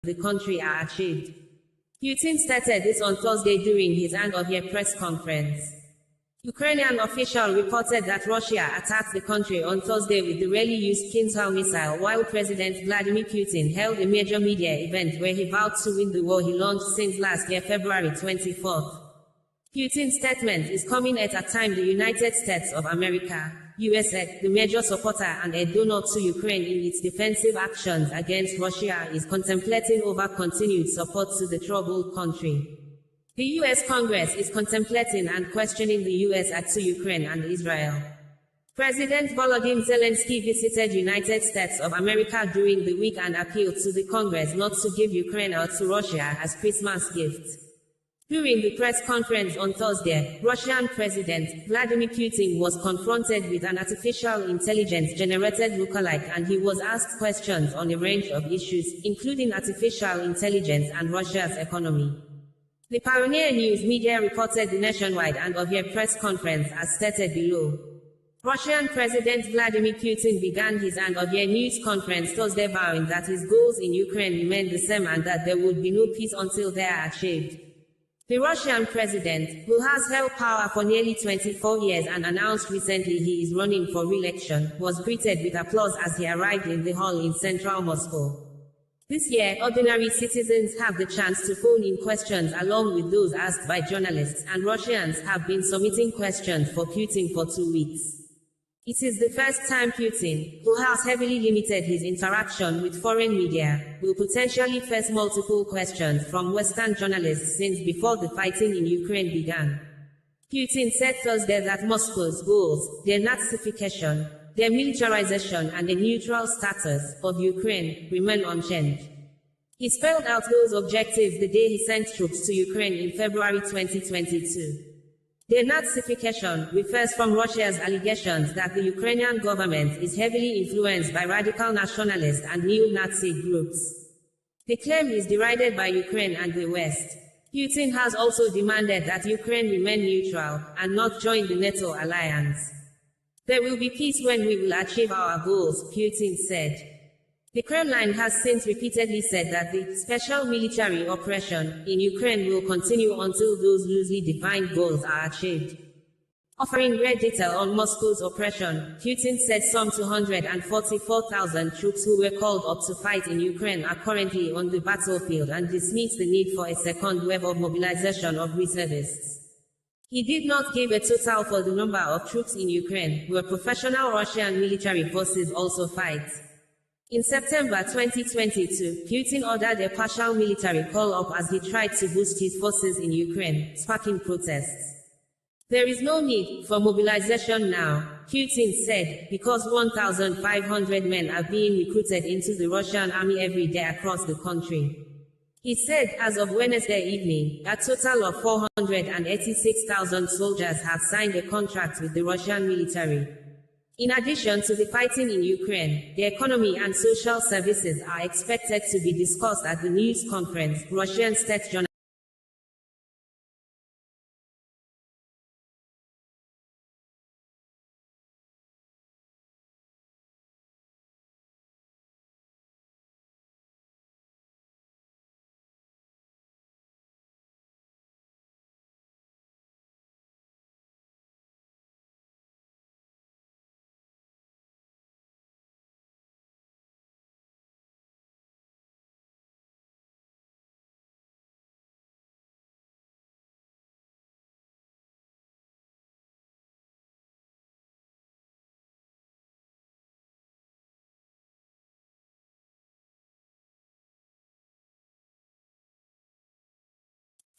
the country are achieved. Putin stated this on Thursday during his end-of-year press conference. Ukrainian official reported that Russia attacked the country on Thursday with the rarely used Kinzhal missile, while President Vladimir Putin held a major media event where he vowed to win the war he launched since last year, February 24th. Putin's statement is coming at a time the United States of America, USA, the major supporter and a donor to Ukraine in its defensive actions against Russia, is contemplating over continued support to the troubled country. The U.S. Congress is contemplating and questioning the U.S. aid to Ukraine and Israel. President Volodymyr Zelensky visited United States of America during the week and appealed to the Congress not to give Ukraine aid to Russia as Christmas gifts. During the press conference on Thursday, Russian President Vladimir Putin was confronted with an artificial intelligence-generated lookalike, and he was asked questions on a range of issues, including artificial intelligence and Russia's economy. The Pioneer News media reported the nationwide end-of-year press conference as stated below. Russian President Vladimir Putin began his end-of-year news conference Thursday vowing that his goals in Ukraine remain the same and that there would be no peace until they are achieved. The Russian president, who has held power for nearly 24 years and announced recently he is running for re-election, was greeted with applause as he arrived in the hall in central Moscow. This year, ordinary citizens have the chance to phone in questions along with those asked by journalists, and Russians have been submitting questions for Putin for 2 weeks. It is the first time Putin, who has heavily limited his interaction with foreign media, will potentially face multiple questions from Western journalists since before the fighting in Ukraine began. Putin said Thursday that Moscow's goals, their Nazification, their militarization and the neutral status of Ukraine remain unchanged. He spelled out those objectives the day he sent troops to Ukraine in February 2022. Their Nazification refers from Russia's allegations that the Ukrainian government is heavily influenced by radical nationalist and neo-Nazi groups. The claim is derided by Ukraine and the West. Putin has also demanded that Ukraine remain neutral and not join the NATO alliance. There will be peace when we will achieve our goals, Putin said. The Kremlin has since repeatedly said that the special military operation in Ukraine will continue until those loosely defined goals are achieved. Offering great detail on Moscow's operation, Putin said some 244,000 troops who were called up to fight in Ukraine are currently on the battlefield and dismissed the need for a second wave of mobilization of reservists. He did not give a total for the number of troops in Ukraine, where professional Russian military forces also fight. In September 2022, Putin ordered a partial military call-up as he tried to boost his forces in Ukraine, sparking protests. There is no need for mobilization now, Putin said, because 1,500 men are being recruited into the Russian army every day across the country. He said as of Wednesday evening, a total of 486,000 soldiers have signed a contract with the Russian military. In addition to the fighting in Ukraine, the economy and social services are expected to be discussed at the news conference, Russian state journal.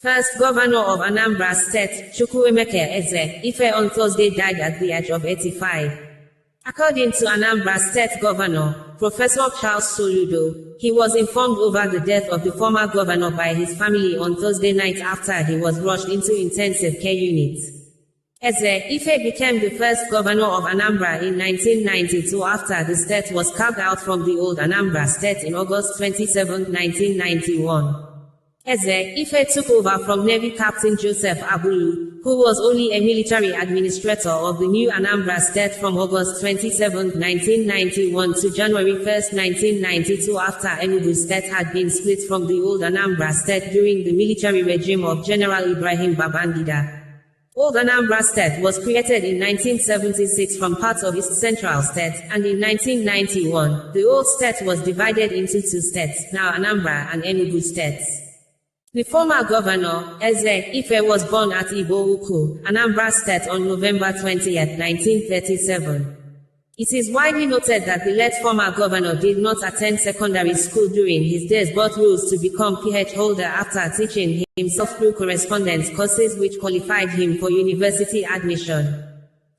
First Governor of Anambra State, Chukwuemeka Eze-Ife on Thursday died at the age of 85. According to Anambra State Governor, Professor Charles Soludo, he was informed over the death of the former governor by his family on Thursday night after he was rushed into intensive care units. Eze-Ife became the first governor of Anambra in 1992 after the state was carved out from the old Anambra State in August 27, 1991. Eze-Ife took over from Navy Captain Joseph Abulu, who was only a military administrator of the new Anambra State from August 27, 1991 to January 1, 1992 after Enugu State had been split from the old Anambra State during the military regime of General Ibrahim Babangida. Old Anambra State was created in 1976 from parts of East Central State, and in 1991, the old state was divided into two states, now Anambra and Enugu states. The former governor, Eze Ife, was born at Igbo Ukwu, Anambra State on November 20, 1937. It is widely noted that the late former governor did not attend secondary school during his days but rose to become PhD holder after teaching himself through correspondence courses which qualified him for university admission.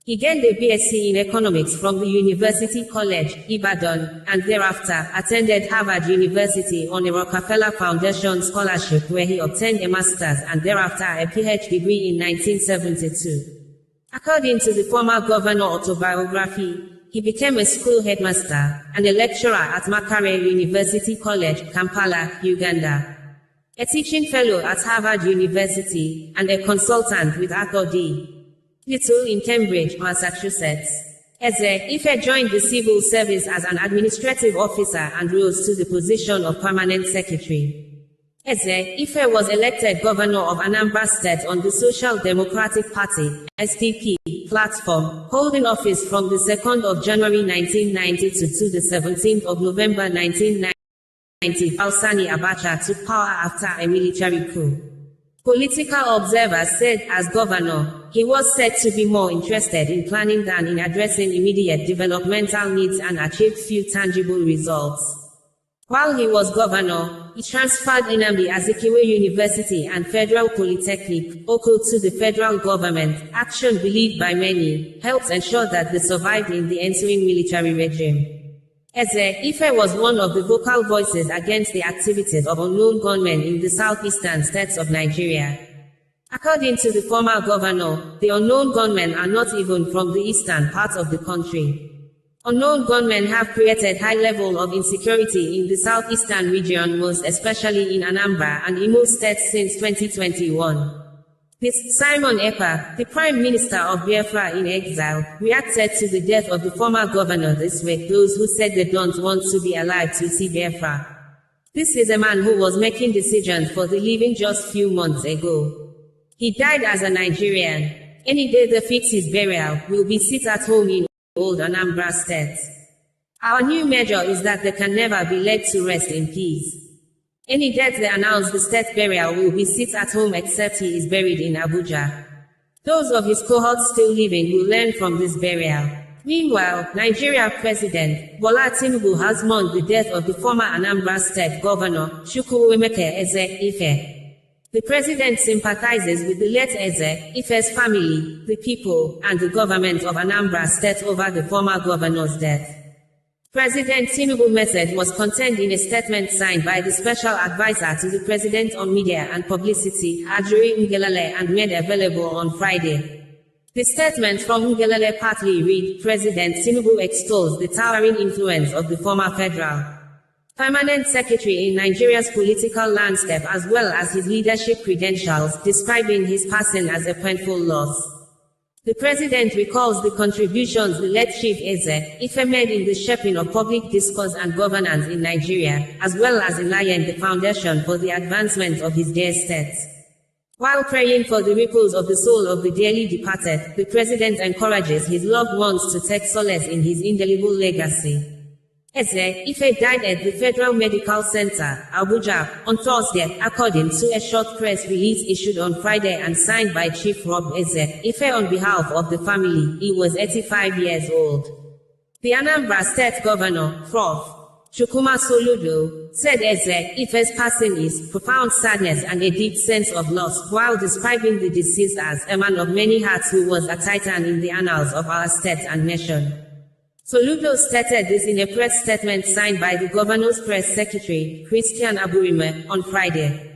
He gained a BSc in economics from the University College, Ibadan, and thereafter attended Harvard University on a Rockefeller Foundation scholarship where he obtained a master's and thereafter a PhD degree in 1972. According to the former governor autobiography, he became a school headmaster and a lecturer at Makerere University College, Kampala, Uganda, a teaching fellow at Harvard University, and a consultant with Arthur D. Little in Cambridge, Massachusetts. Eze Ife joined the civil service as an administrative officer and rose to the position of permanent secretary. Eze Ife was elected governor of Anambra State on the Social Democratic Party (SDP) platform, holding office from the 2nd of January 1992 to the 17th of November 1990. Sani Abacha took power after a military coup. Political observers said as governor, he was said to be more interested in planning than in addressing immediate developmental needs and achieved few tangible results. While he was governor, he transferred Nnamdi Azikiwe University and Federal Polytechnic, Oko, to the federal government, action believed by many, helped ensure that they survived in the ensuing military regime. Eze Ife was one of the vocal voices against the activities of unknown gunmen in the southeastern states of Nigeria. According to the former governor, the unknown gunmen are not even from the eastern part of the country. Unknown gunmen have created high level of insecurity in the southeastern region, most especially in Anambra and Imo states since 2021. This Simon Ekpa, the Prime Minister of Biafra in exile, reacted to the death of the former governor this week. Those who said they don't want to be alive to see Biafra. This is a man who was making decisions for the living just few months ago. He died as a Nigerian. Any day they fix his burial, will be sit at home in old Anambra State. Our new measure is that they can never be laid to rest in peace. Any death they announce the state burial will be sit at home except he is buried in Abuja. Those of his cohorts still living will learn from this burial. Meanwhile, Nigeria President Bola Tinubu has mourned the death of the former Anambra State Governor Chukwuemeka Eze Ife. The president sympathizes with the late Eze Ife's family, the people, and the government of Anambra State over the former governor's death. President Tinubu's message was contained in a statement signed by the Special Advisor to the President on Media and Publicity, Ajuri Ngelale, and made available on Friday. The statement from Ngelale partly read, President Tinubu extols the towering influence of the former federal permanent secretary in Nigeria's political landscape as well as his leadership credentials, describing his passing as a painful loss. The president recalls the contributions the late Chief Eze Ife made in the shaping of public discourse and governance in Nigeria, as well as in laying the foundation for the advancement of his dear state. While praying for the repose of the soul of the dearly departed, the president encourages his loved ones to take solace in his indelible legacy. Eze Ife died at the Federal Medical Center, Abuja, on Thursday, according to a short press release issued on Friday and signed by Chief Rob Eze Ife on behalf of the family. He was 85 years old. The Anambra State Governor, Prof. Chukwuma Soludo, said Eze Ife's passing is profound sadness and a deep sense of loss, while describing the deceased as a man of many hearts who was a titan in the annals of our state and nation. Soludo stated this in a press statement signed by the governor's press secretary, Christian Aburime, on Friday.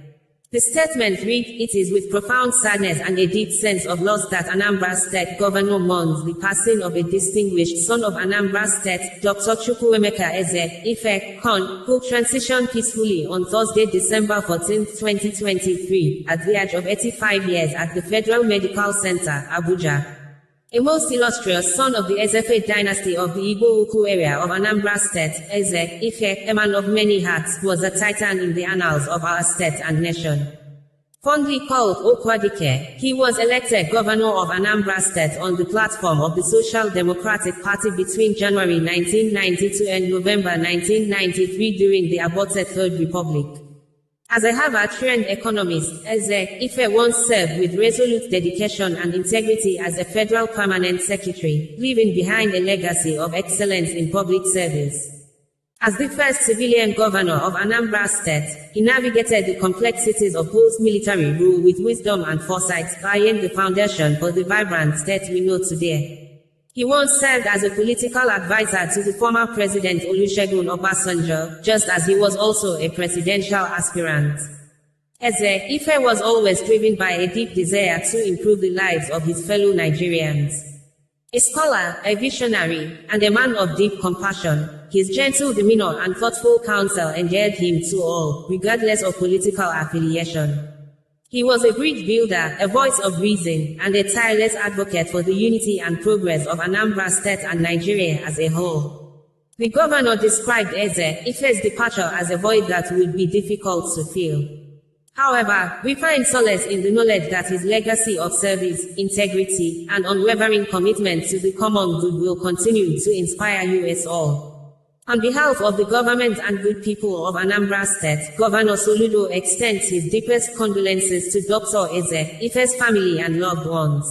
The statement read, "It is with profound sadness and a deep sense of loss that Anambra State Governor mourns the passing of a distinguished son of Anambra State, Dr. Chukwuemeka Eze-Ife, Con, who transitioned peacefully on Thursday, December 14, 2023, at the age of 85 years at the Federal Medical Center, Abuja. A most illustrious son of the Ezefe dynasty of the Igbo Ukwu area of Anambra State, Eze-Ife, a man of many hats, was a titan in the annals of our state and nation. Fondly called Okwadike, he was elected governor of Anambra State on the platform of the Social Democratic Party between January 1992 and November 1993 during the aborted Third Republic. As a Harvard-trained economist, Eze-Ife once served with resolute dedication and integrity as a federal permanent secretary, leaving behind a legacy of excellence in public service. As the first civilian governor of Anambra State, he navigated the complexities of post-military rule with wisdom and foresight, laying the foundation for the vibrant state we know today. He once served as a political advisor to the former President Olusegun Obasanjo, just as he was also a presidential aspirant. Eze-Ife was always driven by a deep desire to improve the lives of his fellow Nigerians. A scholar, a visionary, and a man of deep compassion, his gentle demeanor and thoughtful counsel endeared him to all, regardless of political affiliation. He was a bridge builder, a voice of reason, and a tireless advocate for the unity and progress of Anambra State and Nigeria as a whole. The governor described Eze-Ife's departure as a void that would be difficult to fill. However, we find solace in the knowledge that his legacy of service, integrity, and unwavering commitment to the common good will continue to inspire us all. On behalf of the government and good people of Anambra State, Governor Soludo extends his deepest condolences to Dr. Eze-Ife's family and loved ones.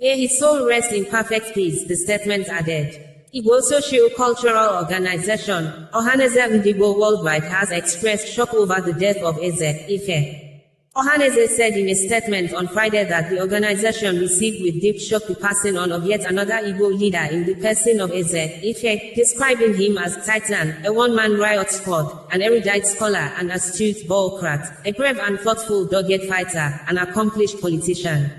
May his soul rest in perfect peace, the statement added. Igbo socio-cultural organization, Ohaneze Ndigbo Worldwide, has expressed shock over the death of Eze-Ife. Ohaneze said in a statement on Friday that the organization received with deep shock the passing on of yet another Igbo leader in the person of Eze-Ife, describing him as Titan, a one-man riot squad, an erudite scholar and astute bureaucrat, a brave and thoughtful dogged fighter, an accomplished politician.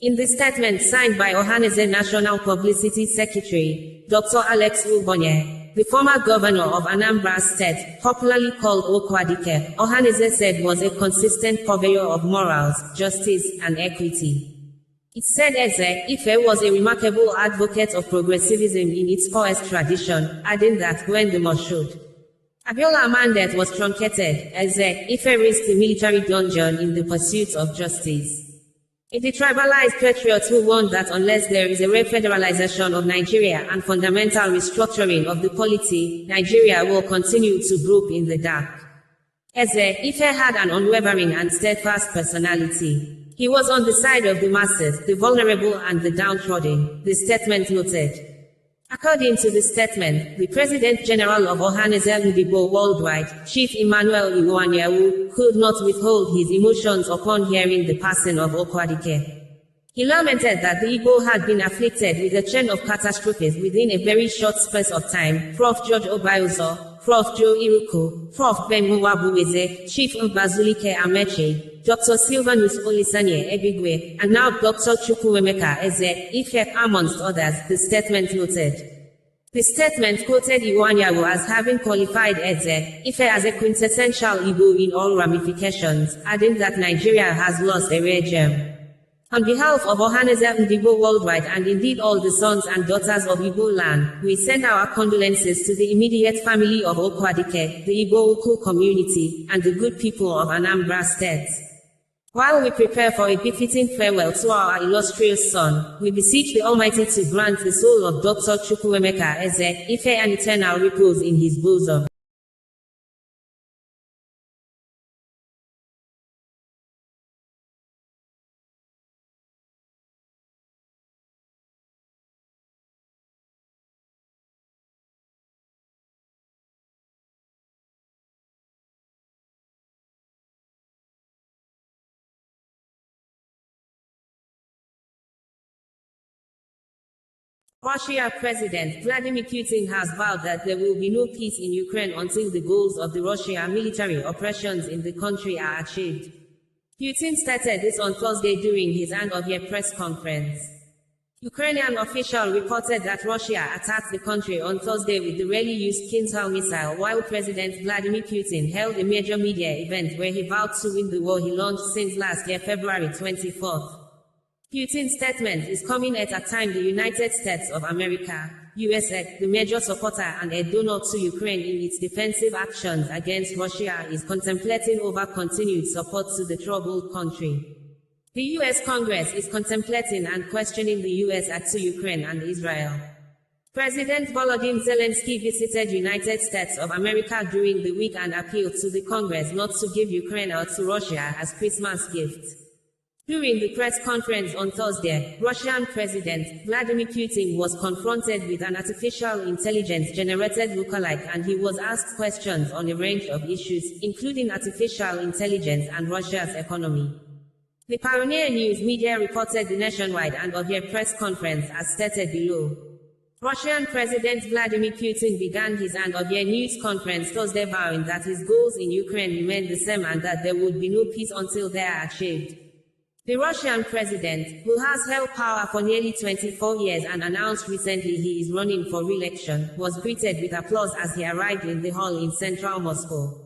In the statement signed by Ohaneze National Publicity Secretary, Dr. Alex Ubonye, the former governor of Anambra State, popularly called Okwadike, Ohaneze said was a consistent purveyor of morals, justice, and equity. It said Eze-Ife was a remarkable advocate of progressivism in its forest tradition, adding that when the most should. Abiola mandate was truncated, Eze-Ife risked the military dungeon in the pursuit of justice. A detribalized patriot who warned that unless there is a refederalization of Nigeria and fundamental restructuring of the polity, Nigeria will continue to grope in the dark. Eze-Ife had an unwavering and steadfast personality. He was on the side of the masses, the vulnerable and the downtrodden, the statement noted. According to the statement, the President General of Ohaneze Ndigbo Worldwide, Chief Emmanuel Iwoanyanwu, could not withhold his emotions upon hearing the passing of Okwadike. He lamented that the Igbo had been afflicted with a chain of catastrophes within a very short space of time. Prof. George Obayozo, Prof. Joe Iruko, Prof. Ben Muwabuweze, Chief Mbazulike Ameche, Dr. Sylvanus Olisanye Ebigwe, and now Dr. Chukwuemeka Eze-Ife, amongst others, the statement noted. The statement quoted Iwoanyanwu as having qualified Eze-Ife as a quintessential Igbo in all ramifications, adding that Nigeria has lost a rare gem. On behalf of Ohaneze Ndigbo Worldwide and indeed all the sons and daughters of Igbo land, we send our condolences to the immediate family of Okwadike, the Igbo Ukwu community, and the good people of Anambra State. While we prepare for a befitting farewell to our illustrious son, we beseech the Almighty to grant the soul of Dr. Chukwuemeka Eze-Ife an eternal repose in his bosom. Russia President Vladimir Putin has vowed that there will be no peace in Ukraine until the goals of the Russian military operations in the country are achieved. Putin stated this on Thursday during his end-of-year press conference. Ukrainian official reported that Russia attacked the country on Thursday with the rarely used Kinzhal missile, while President Vladimir Putin held a major media event where he vowed to win the war he launched since last year, February 24th. Putin's statement is coming at a time the United States of America, USA, the major supporter and a donor to Ukraine in its defensive actions against Russia, is contemplating over continued support to the troubled country. The U.S. Congress is contemplating and questioning the U.S. aid to Ukraine and Israel. President Volodymyr Zelensky visited United States of America during the week and appealed to the Congress not to give Ukraine or to Russia as Christmas gifts. During the press conference on Thursday, Russian President Vladimir Putin was confronted with an artificial intelligence-generated lookalike, and he was asked questions on a range of issues, including artificial intelligence and Russia's economy. The Pioneer News media reported the nationwide end-of-year press conference as stated below. Russian President Vladimir Putin began his end-of-year news conference Thursday vowing that his goals in Ukraine remain the same and that there would be no peace until they are achieved. The Russian president, who has held power for nearly 24 years and announced recently he is running for re-election, was greeted with applause as he arrived in the hall in central Moscow.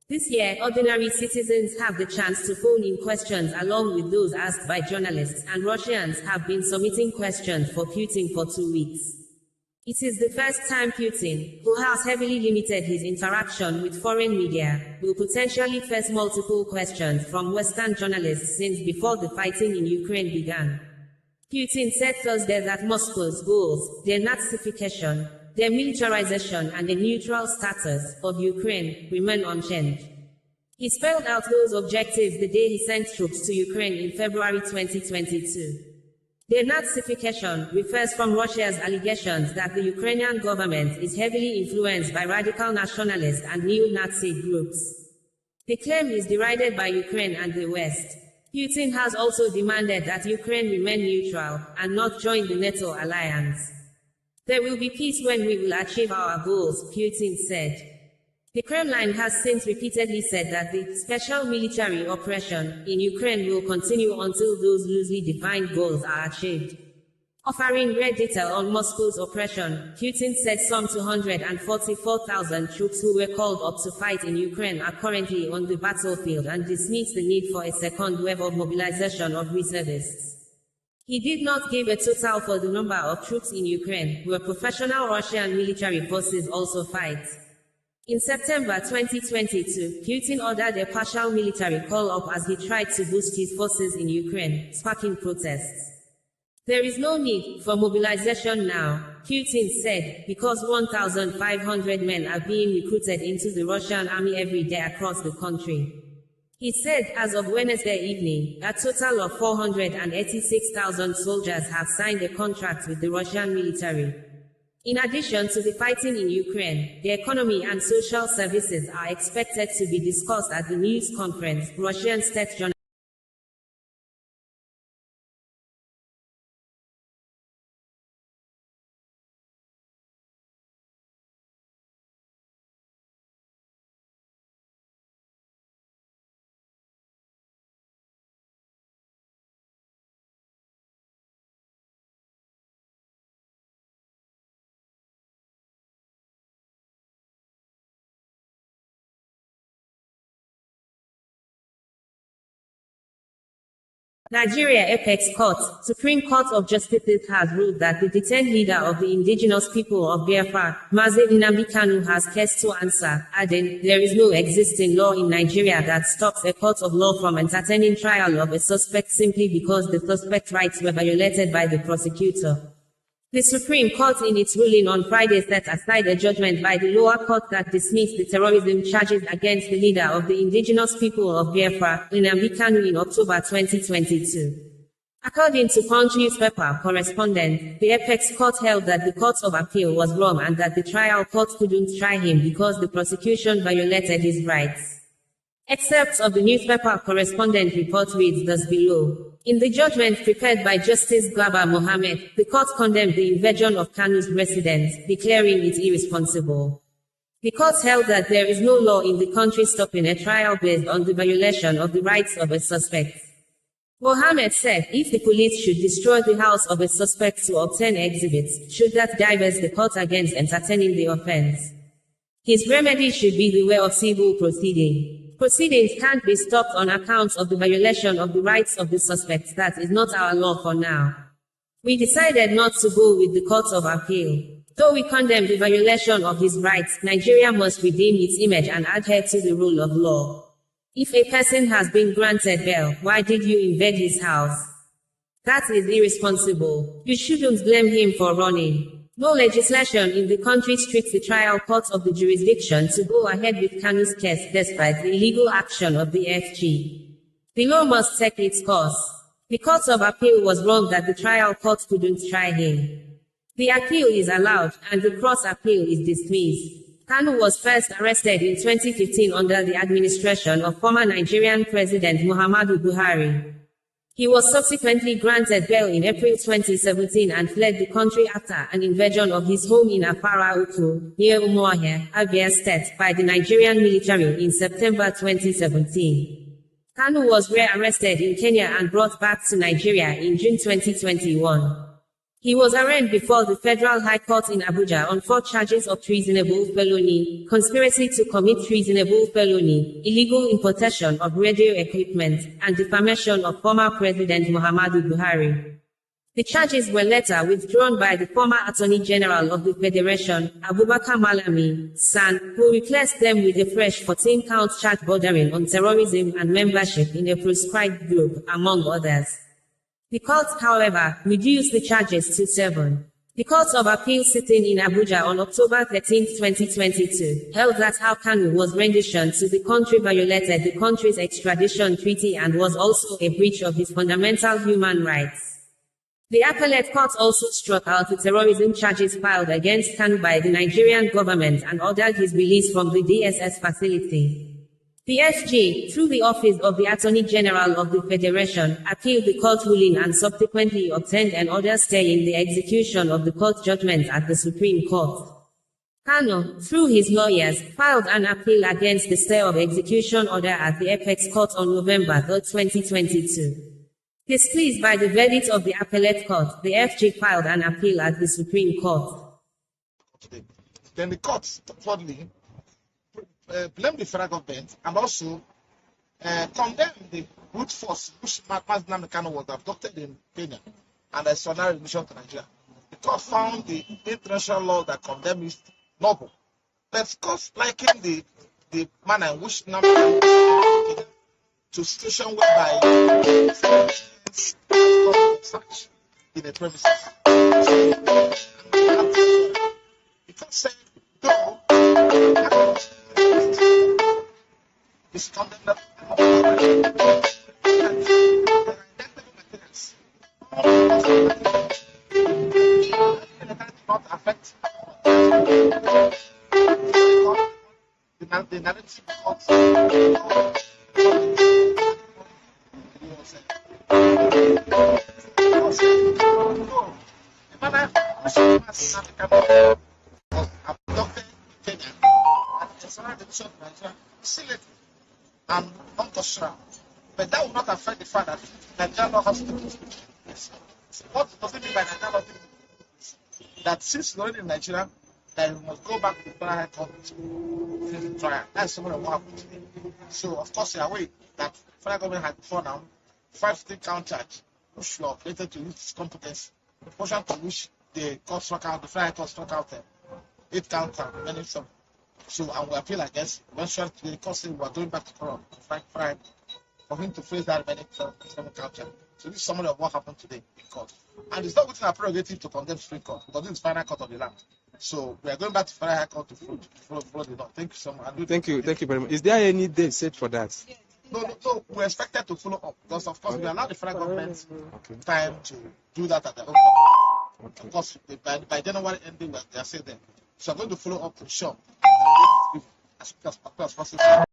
This year, ordinary citizens have the chance to phone in questions along with those asked by journalists, and Russians have been submitting questions for Putin for 2 weeks. It is the first time Putin, who has heavily limited his interaction with foreign media, will potentially face multiple questions from Western journalists since before the fighting in Ukraine began. Putin said Thursday that Moscow's goals, denazification, demilitarization and the neutral status of Ukraine remain unchanged. He spelled out those objectives the day he sent troops to Ukraine in February 2022. Denazification refers from Russia's allegations that the Ukrainian government is heavily influenced by radical nationalist and neo-Nazi groups. The claim is derided by Ukraine and the West. Putin has also demanded that Ukraine remain neutral and not join the NATO alliance. There will be peace when we will achieve our goals, Putin said. The Kremlin has since repeatedly said that the special military operation in Ukraine will continue until those loosely defined goals are achieved. Offering rare detail on Moscow's operation, Putin said some 244,000 troops who were called up to fight in Ukraine are currently on the battlefield and dismissed the need for a second wave of mobilization of reservists. He did not give a total for the number of troops in Ukraine, where professional Russian military forces also fight. In September 2022, Putin ordered a partial military call-up as he tried to boost his forces in Ukraine, sparking protests. There is no need for mobilization now, Putin said, because 1,500 men are being recruited into the Russian army every day across the country. He said as of Wednesday evening, a total of 486,000 soldiers have signed a contract with the Russian military. In addition to the fighting in Ukraine, the economy and social services are expected to be discussed at the news conference, Russian state journal. Nigeria Apex Court, Supreme Court of Justice has ruled that the detained leader of the indigenous people of Biafra, Mazi Nnamdi Kanu, has case to answer, adding, there is no existing law in Nigeria that stops a court of law from entertaining trial of a suspect simply because the suspect's rights were violated by the prosecutor. The Supreme Court in its ruling on Friday set aside a judgment by the lower court that dismissed the terrorism charges against the leader of the indigenous people of Biafra, Nnamdi Kanu, in October 2022. According to Punch newspaper correspondent, the Apex Court held that the Court of Appeal was wrong and that the trial court couldn't try him because the prosecution violated his rights. Excerpts of the newspaper correspondent report reads thus below. In the judgment prepared by Justice Garba Mohammed, the court condemned the invasion of Kanu's residence, declaring it irresponsible. The court held that there is no law in the country stopping a trial based on the violation of the rights of a suspect. Mohammed said if the police should destroy the house of a suspect to obtain exhibits, should that divest the court against entertaining the offense? His remedy should be the way of civil proceeding. Proceedings can't be stopped on account of the violation of the rights of the suspect. That is not our law for now. We decided not to go with the Court of Appeal. Though we condemn the violation of his rights, Nigeria must redeem its image and adhere to the rule of law. If a person has been granted bail, why did you invade his house? That is irresponsible. You shouldn't blame him for running. No legislation in the country strips the trial court of the jurisdiction to go ahead with Kanu's case despite the illegal action of the FG. The law must take its course. The Court of Appeal was wrong that the trial court couldn't try him. The appeal is allowed, and the cross appeal is dismissed. Kanu was first arrested in 2015 under the administration of former Nigerian President Muhammadu Buhari. He was subsequently granted bail in April 2017 and fled the country after an invasion of his home in Afara Uku, near Umuahia, Abia State, by the Nigerian military in September 2017. Kanu was re-arrested in Kenya and brought back to Nigeria in June 2021. He was arraigned before the Federal High Court in Abuja on 4 charges of treasonable felony, conspiracy to commit treasonable felony, illegal importation of radio equipment, and defamation of former President Muhammadu Buhari. The charges were later withdrawn by the former Attorney General of the Federation, Abubakar Malami, San, who replaced them with a fresh 14-count charge bordering on terrorism and membership in a proscribed group, among others. The court, however, reduced the charges to 7. The Court of Appeal sitting in Abuja on October 13, 2022, held that how Kanu was rendition to the country violated the country's extradition treaty and was also a breach of his fundamental human rights. The appellate court also struck out the terrorism charges filed against Kanu by the Nigerian government and ordered his release from the DSS facility. The FG, through the Office of the Attorney General of the Federation, appealed the court ruling and subsequently obtained an order staying the execution of the court judgment at the Supreme Court. Kanu, through his lawyers, filed an appeal against the stay of execution order at the Apex Court on November 3, 2022. Displeased by the verdict of the appellate court, the FG filed an appeal at the Supreme Court. Then the court, thirdly, blame the federal government and also condemn the brute force which Mazdam Kanu was abducted in Kenya and extraordinary remission to Nigeria. The court found the international law that condemned is noble. But courts liken the manner in which Namdi to situation whereby search in the premises. The court said, though, is condemned not affect the narrative of abducted Kenya and untouched, but that will not affect the fact that Nigeria law has to do this. What does it mean by Nigeria law? That since you're already in Nigeria, then you must go back to the federal high court to trial. That's some of what happened today. So, of course, you're aware that the federal government had before now 5 count charge, which were related to its competence, the portion to which the court struck out, the federal high court struck out 8 count and many some. So, and we appeal against, eventually, the court said we are going back to court for him to face that many count charge. So, this is some of what happened today in court. And it's not within our prerogative to condemn Supreme Court, because this is final court of the land. So, we are going back to federal high court to follow the law. Thank you so much. Thank you very much. Is there any date set for that? No, we're expected to follow up, because of course we allow the federal government time to do that at the own time. Of course, by January ending, they are saying that. So I'm going to follow up to show as quick as possible.